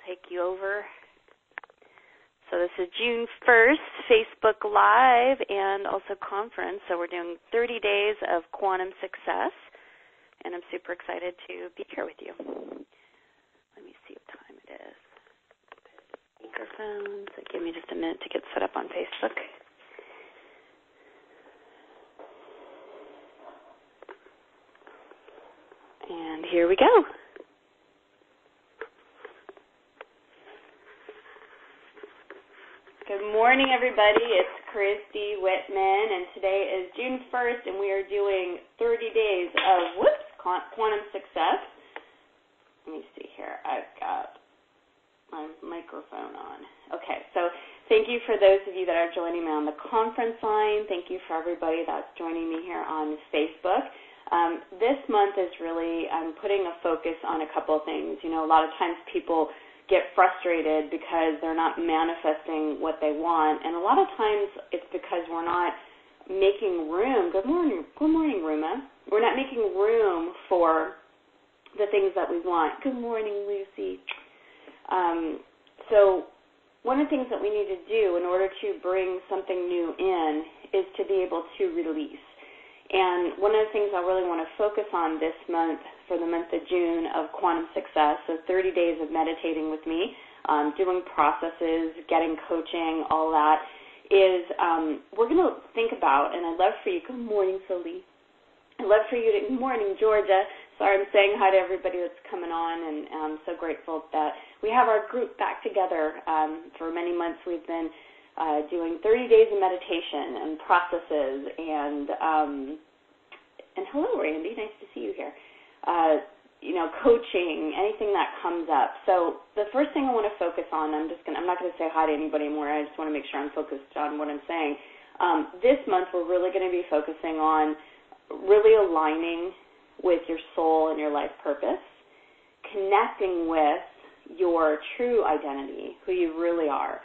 take you over. So this is June 1st, Facebook Live and also conference. So we're doing 30 days of quantum success, and I'm super excited to be here with you. Let me see what time it is. Speakerphone. So give me just a minute to get set up on Facebook. And here we go. Good morning, everybody. It's Christy Whitman, and today is June 1st, and we are doing 30 days of, quantum success. Let me see here. I've got my microphone on. Okay, so thank you for those of you that are joining me on the conference line. Thank you for everybody that's joining me here on Facebook. This month is really, I'm putting a focus on a couple of things. You know, a lot of times people get frustrated because they're not manifesting what they want, and a lot of times it's because we're not making room. Good morning, Ruma. We're not making room for the things that we want. Good morning, Lucy. So one of the things that we need to do in order to bring something new in is to be able to release. And one of the things I really want to focus on this month, for the month of June, of quantum success, so 30 days of meditating with me, doing processes, getting coaching, all that, is we're going to think about, and I'd love for you, good morning, Solie. I'd love for you to, good morning, Georgia. Sorry, I'm saying hi to everybody that's coming on, and I'm so grateful that we have our group back together. For many months we've been doing 30 days of meditation and processes, and hello, Randy, nice to see you here. Coaching, anything that comes up. So the first thing I want to focus on, I'm not going to say hi to anybody more. I just want to make sure I'm focused on what I'm saying. This month we're really going to be focusing on really aligning with your soul and your life purpose, connecting with your true identity, who you really are.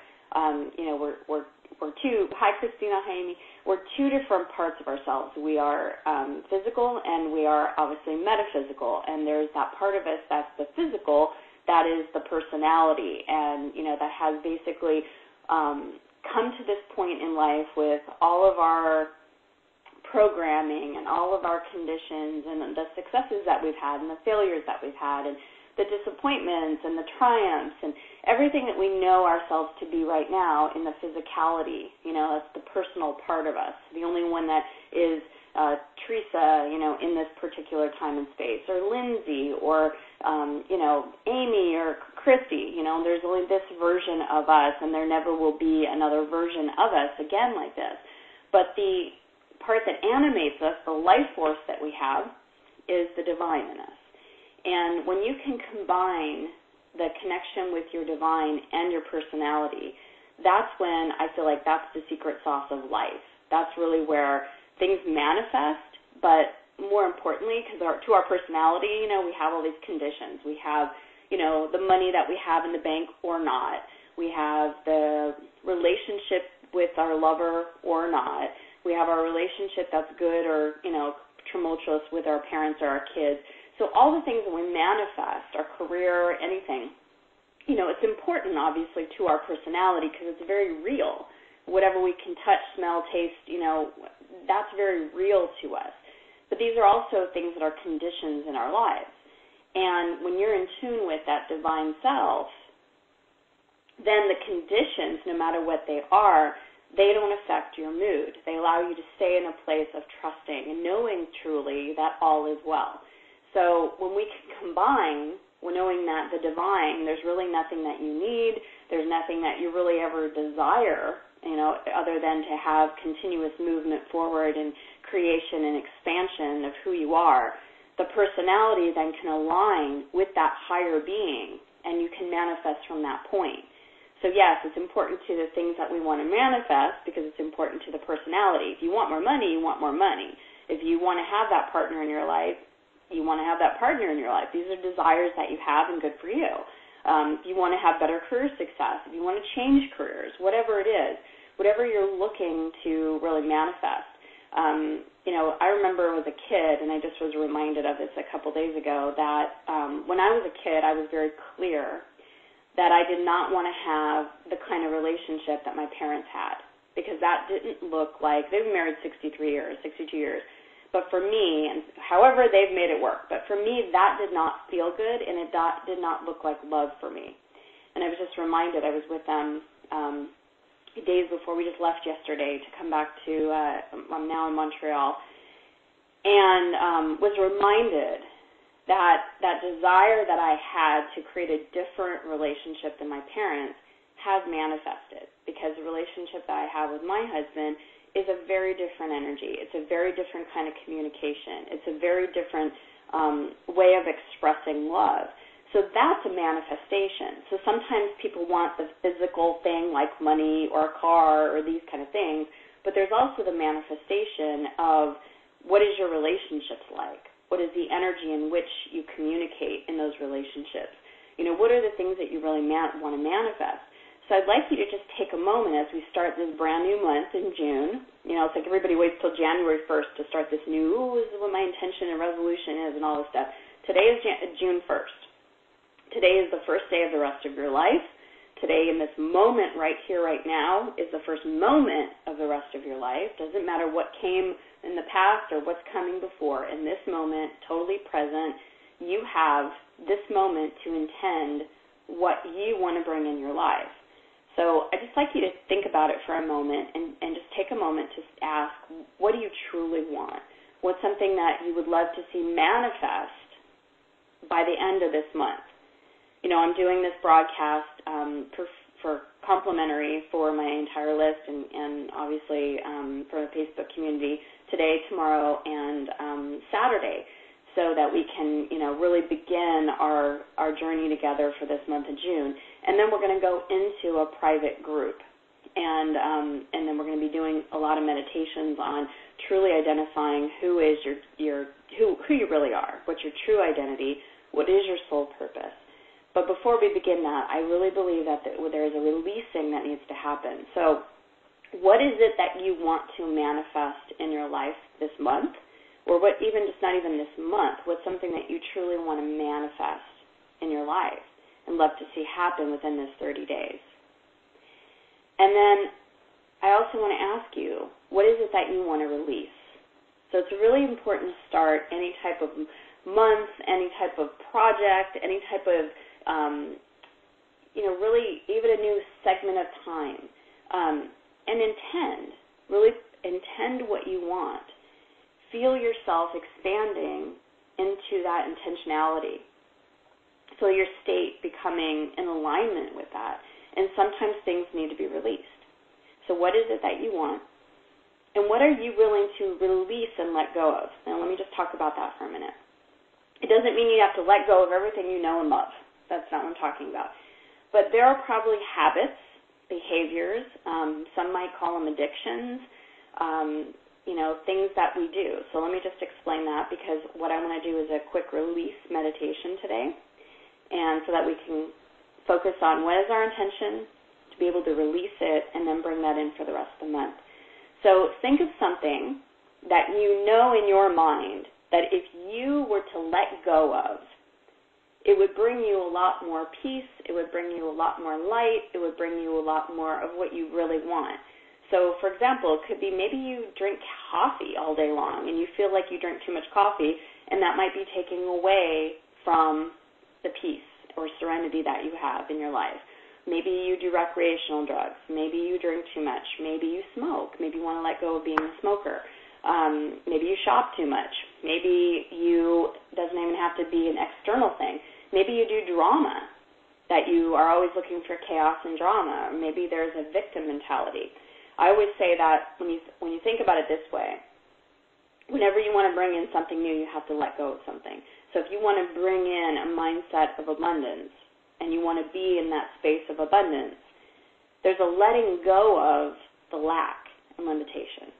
We're two. Hi, Christina. Hi, Amy. We're two different parts of ourselves. We are physical, and we are obviously metaphysical. And there's that part of us that's the physical, that is the personality, and that has basically come to this point in life with all of our programming and all of our conditions and the successes that we've had and the failures that we've had and the disappointments and the triumphs and everything that we know ourselves to be right now in the physicality. That's the personal part of us. The only one that is Teresa, in this particular time and space, or Lindsay, or, Amy, or Christy. There's only this version of us, and there never will be another version of us again like this. But the part that animates us, the life force that we have, is the divine in us. And when you can combine the connection with your divine and your personality, that's when I feel like that's the secret sauce of life. That's really where things manifest, but more importantly, because to our personality, we have all these conditions. We have, the money that we have in the bank or not. We have the relationship with our lover or not. We have our relationship that's good or, tumultuous with our parents or our kids. So all the things that we manifest, our career, anything, it's important, obviously, to our personality because it's very real. Whatever we can touch, smell, taste, that's very real to us. But these are also things that are conditions in our lives. And when you're in tune with that divine self, then the conditions, no matter what they are, they don't affect your mood. They allow you to stay in a place of trusting and knowing truly that all is well. So when we can combine, knowing that the divine, there's really nothing that you need, there's nothing that you really ever desire, other than to have continuous movement forward and creation and expansion of who you are. The personality then can align with that higher being, and you can manifest from that point. So yes, it's important to the things that we want to manifest because it's important to the personality. If you want more money, you want more money. If you want to have that partner in your life, you want to have that partner in your life. These are desires that you have, and good for you. If you want to have better career success, if you want to change careers, whatever it is, whatever you're looking to really manifest. I remember as a kid, and I just was reminded of this a couple days ago, that when I was a kid, I was very clear that I did not want to have the kind of relationship that my parents had, because that didn't look like, they've been married 62 years, but for me, and however they've made it work, but for me, that did not feel good, and it did not look like love for me. And I was just reminded, I was with them days before, we just left yesterday to come back to, I'm now in Montreal, and was reminded that desire that I had to create a different relationship than my parents has manifested, because the relationship that I have with my husband is a very different energy. It's a very different kind of communication. It's a very different way of expressing love. So that's a manifestation. So sometimes people want the physical thing like money or a car or these kind of things, but there's also the manifestation of what is your relationships like? What is the energy in which you communicate in those relationships? What are the things that you really want to manifest? So I'd like you to just take a moment as we start this brand new month in June. It's like everybody waits till January 1st to start this new, this is what my intention and resolution is and all this stuff. Today is June 1st. Today is the first day of the rest of your life. Today, in this moment right here, right now, is the first moment of the rest of your life. Doesn't matter what came in the past or what's coming before. In this moment, totally present, you have this moment to intend what you want to bring in your life. So I'd just like you to think about it for a moment and just take a moment to ask, what do you truly want? What's something that you would love to see manifest by the end of this month? I'm doing this broadcast for complimentary for my entire list and obviously for the Facebook community today, tomorrow, and Saturday, so that we can, really begin our journey together for this month of June. And then we're going to go into a private group, and then we're going to be doing a lot of meditations on truly identifying who is who you really are, what's your true identity, what is your soul purpose. But before we begin that, I really believe that there is a releasing that needs to happen. So what is it that you want to manifest in your life this month? Or what, even just not even this month, what's something that you truly want to manifest in your life and love to see happen within this 30 days? And then I also want to ask you, what is it that you want to release? So it's really important to start any type of month, any type of project, any type of, really even a new segment of time, and really intend what you want. Feel yourself expanding into that intentionality. Feel your state becoming in alignment with that. And sometimes things need to be released. So what is it that you want? And what are you willing to release and let go of? Now let me just talk about that for a minute. It doesn't mean you have to let go of everything you know and love. That's not what I'm talking about. But there are probably habits, behaviors, some might call them addictions, things that we do. So let me just explain that, because what I want to do is a quick release meditation today, and so that we can focus on what is our intention, to be able to release it, and then bring that in for the rest of the month. So think of something that you know in your mind that if you were to let go of, it would bring you a lot more peace, it would bring you a lot more light, it would bring you a lot more of what you really want. So, for example, it could be maybe you drink coffee all day long and you feel like you drink too much coffee, and that might be taking away from the peace or serenity that you have in your life. Maybe you do recreational drugs. Maybe you drink too much. Maybe you smoke. Maybe you want to let go of being a smoker. Maybe you shop too much. Maybe doesn't even have to be an external thing. Maybe you do drama, that you are always looking for chaos and drama. Or maybe there's a victim mentality. I always say that when you think about it this way, whenever you want to bring in something new, you have to let go of something. So if you want to bring in a mindset of abundance and you want to be in that space of abundance, there's a letting go of the lack and limitation.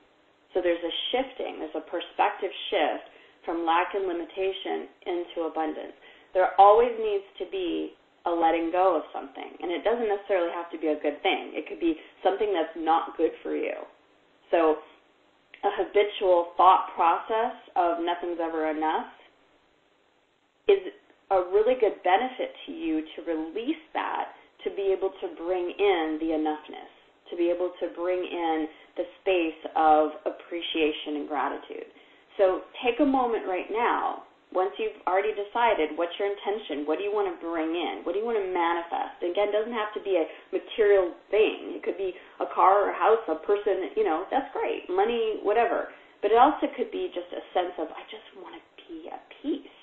So there's a shifting, there's a perspective shift from lack and limitation into abundance. There always needs to be a letting go of something, and it doesn't necessarily have to be a good thing. It could be something that's not good for you. So a habitual thought process of nothing's ever enough is a really good benefit to you to release that able to bring in the enoughness, to be able to bring in the space of appreciation and gratitude. So take a moment right now, once you've already decided what's your intention, what do you want to bring in, what do you want to manifest? Again, it doesn't have to be a material thing. It could be a car or a house, a person, that's great, money, whatever. But it also could be just a sense of, I just want to be at peace.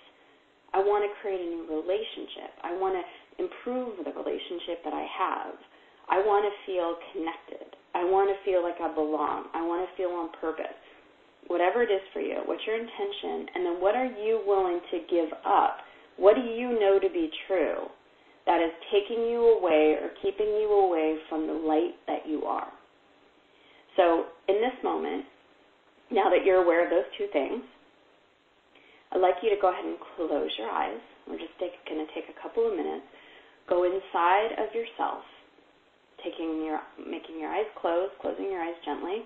I want to create a new relationship. I want to improve the relationship that I have. I want to feel connected. I want to feel like I belong. I want to feel on purpose. Whatever it is for you, what's your intention, and then what are you willing to give up? What do you know to be true that is taking you away or keeping you away from the light that you are? So in this moment, now that you're aware of those two things, I'd like you to go ahead and close your eyes. We're just going to take a couple of minutes. Go inside of yourself, making your eyes closed, closing your eyes gently,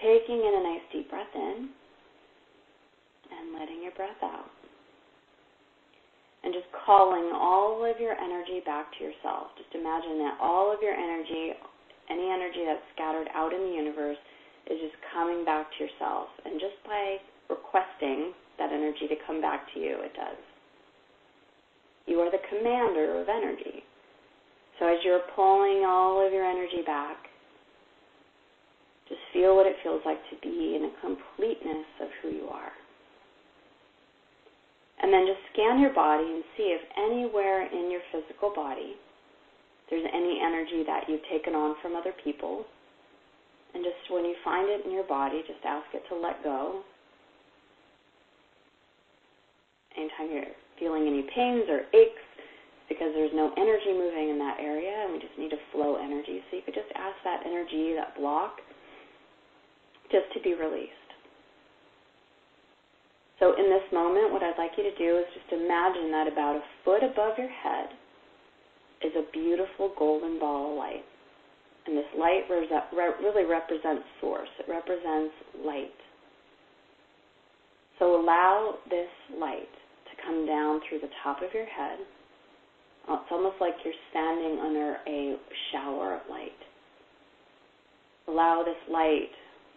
taking in a nice deep breath in, and letting your breath out. And just calling all of your energy back to yourself. Just imagine that all of your energy, any energy that's scattered out in the universe, is just coming back to yourself. And just by requesting that energy to come back to you, it does. You are the commander of energy. So as you're pulling all of your energy back, just feel what it feels like to be in a completeness of who you are. And then just scan your body and see if anywhere in your physical body there's any energy that you've taken on from other people. And just when you find it in your body, just ask it to let go. Anytime you're feeling any pains or aches, because there's no energy moving in that area, and we just need to flow energy. So you could just ask that energy, that block, just to be released. So in this moment, what I'd like you to do is just imagine that about a foot above your head is a beautiful golden ball of light. And this light really represents source. It represents light. So allow this light to come down through the top of your head. It's almost like you're standing under a shower of light. Allow this light,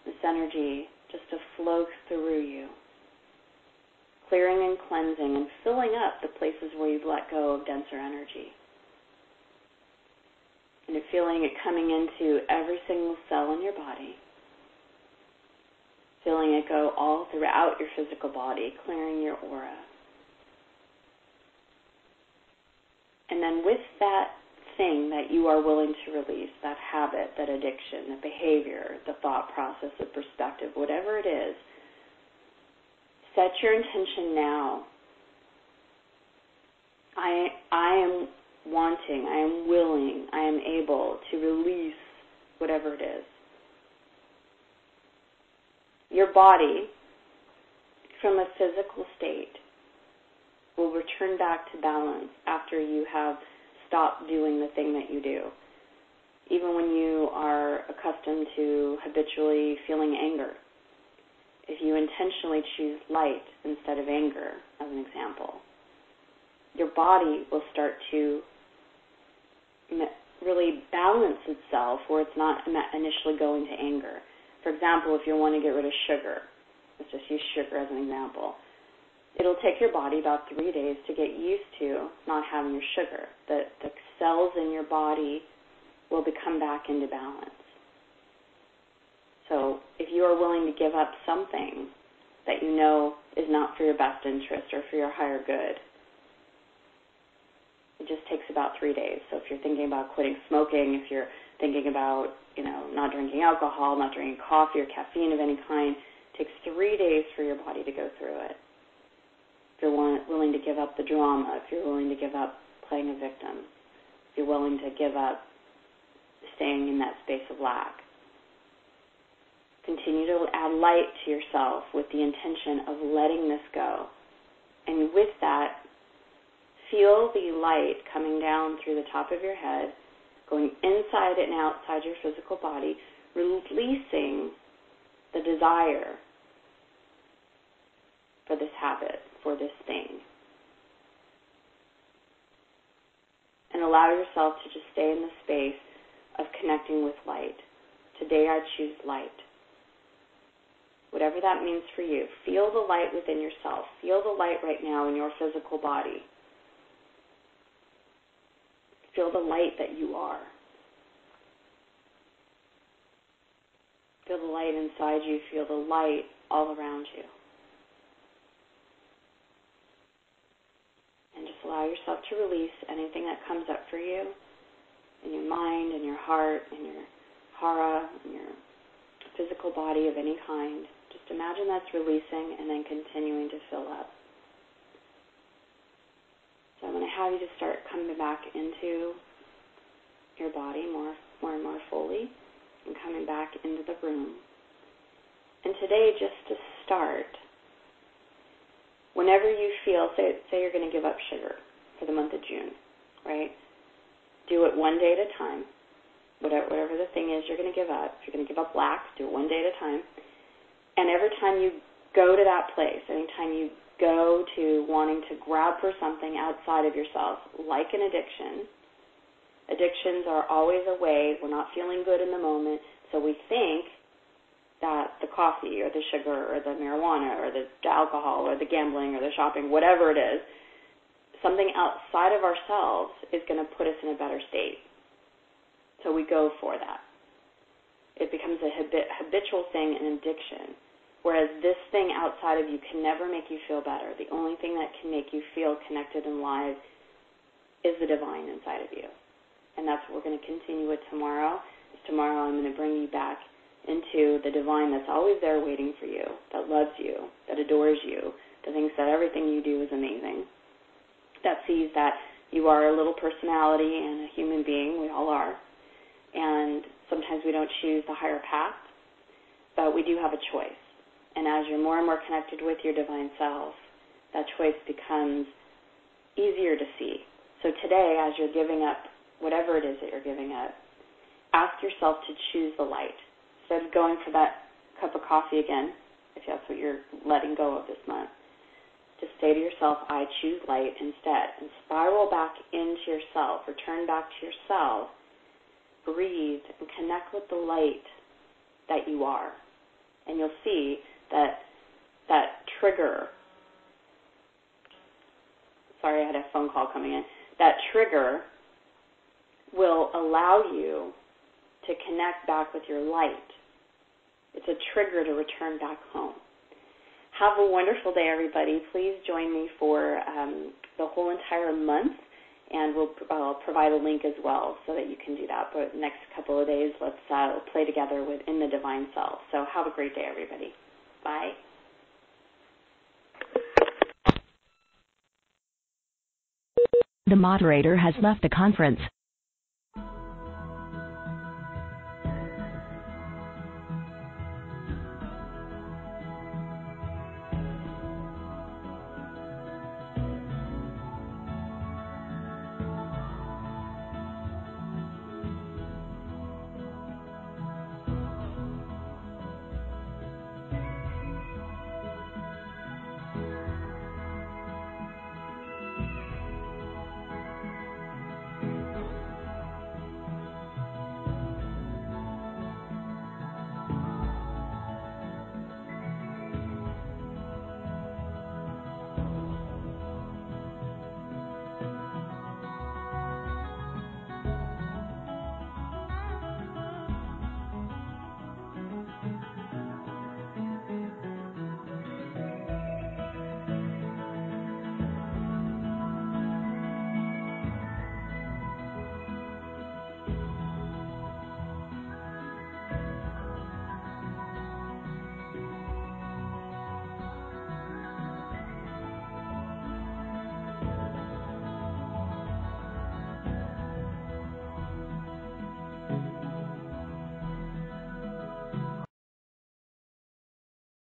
this energy, just to flow through you, clearing and cleansing and filling up the places where you've let go of denser energy. And you're feeling it coming into every single cell in your body, feeling it go all throughout your physical body, clearing your aura. And then with that thing that you are willing to release, that habit, that addiction, the behavior, the thought process, the perspective, whatever it is, set your intention now. I am wanting, I am willing, I am able to release whatever it is. Your body, from a physical state, will return back to balance after you have stopped doing the thing that you do. Even when you are accustomed to habitually feeling anger, if you intentionally choose light instead of anger, as an example, your body will start to really balance itself where it's not initially going to anger. For example, if you want to get rid of sugar, let's just use sugar as an example. It'll take your body about 3 days to get used to not having your sugar. The cells in your body will become back into balance. So if you are willing to give up something that you know is not for your best interest or for your higher good, it just takes about 3 days. So if you're thinking about quitting smoking, if you're thinking about, not drinking alcohol, not drinking coffee or caffeine of any kind, it takes 3 days for your body to go through it. If you're willing to give up the drama, if you're willing to give up playing a victim, if you're willing to give up staying in that space of lack. Continue to add light to yourself with the intention of letting this go. And with that, feel the light coming down through the top of your head, going inside and outside your physical body, releasing the desire for this habit, for this thing. And allow yourself to just stay in the space of connecting with light. Today I choose light. Whatever that means for you. Feel the light within yourself. Feel the light right now in your physical body. Feel the light that you are. Feel the light inside you. Feel the light all around you. And just allow yourself to release anything that comes up for you in your mind, in your heart, in your hara, in your physical body of any kind. Just imagine that's releasing and then continuing to fill up. So I'm going to have you to start coming back into your body more and more fully and coming back into the room. And today, just to start, whenever you feel, say you're going to give up sugar for the month of June, right? Do it one day at a time. Whatever the thing is you're going to give up. If you're going to give up blacks, do it one day at a time. And every time you go to that place, anytime you go to wanting to grab for something outside of yourself, like an addiction, addictions are always a way, we're not feeling good in the moment, so we think that the coffee or the sugar or the marijuana or the alcohol or the gambling or the shopping, whatever it is, something outside of ourselves is going to put us in a better state. So we go for that. It becomes a habitual thing, an addiction. Whereas this thing outside of you can never make you feel better. The only thing that can make you feel connected and alive is the divine inside of you. And that's what we're going to continue with tomorrow. Tomorrow I'm going to bring you back into the divine that's always there waiting for you, that loves you, that adores you, that thinks that everything you do is amazing, that sees that you are a little personality and a human being. We all are. And sometimes we don't choose the higher path, but we do have a choice. And as you're more and more connected with your divine self, that choice becomes easier to see. So today, as you're giving up whatever it is that you're giving up, ask yourself to choose the light. Instead of going for that cup of coffee again, if that's what you're letting go of this month, just say to yourself, I choose light instead. And spiral back into yourself, return back to yourself, breathe, and connect with the light that you are. And you'll see that trigger, sorry, I had a phone call coming in, that trigger will allow you to connect back with your light. It's a trigger to return back home. Have a wonderful day, everybody. Please join me for the whole entire month, and I'll provide a link as well so that you can do that. But next couple of days, let's play together within the divine self. So have a great day, everybody. Bye. The moderator has left the conference.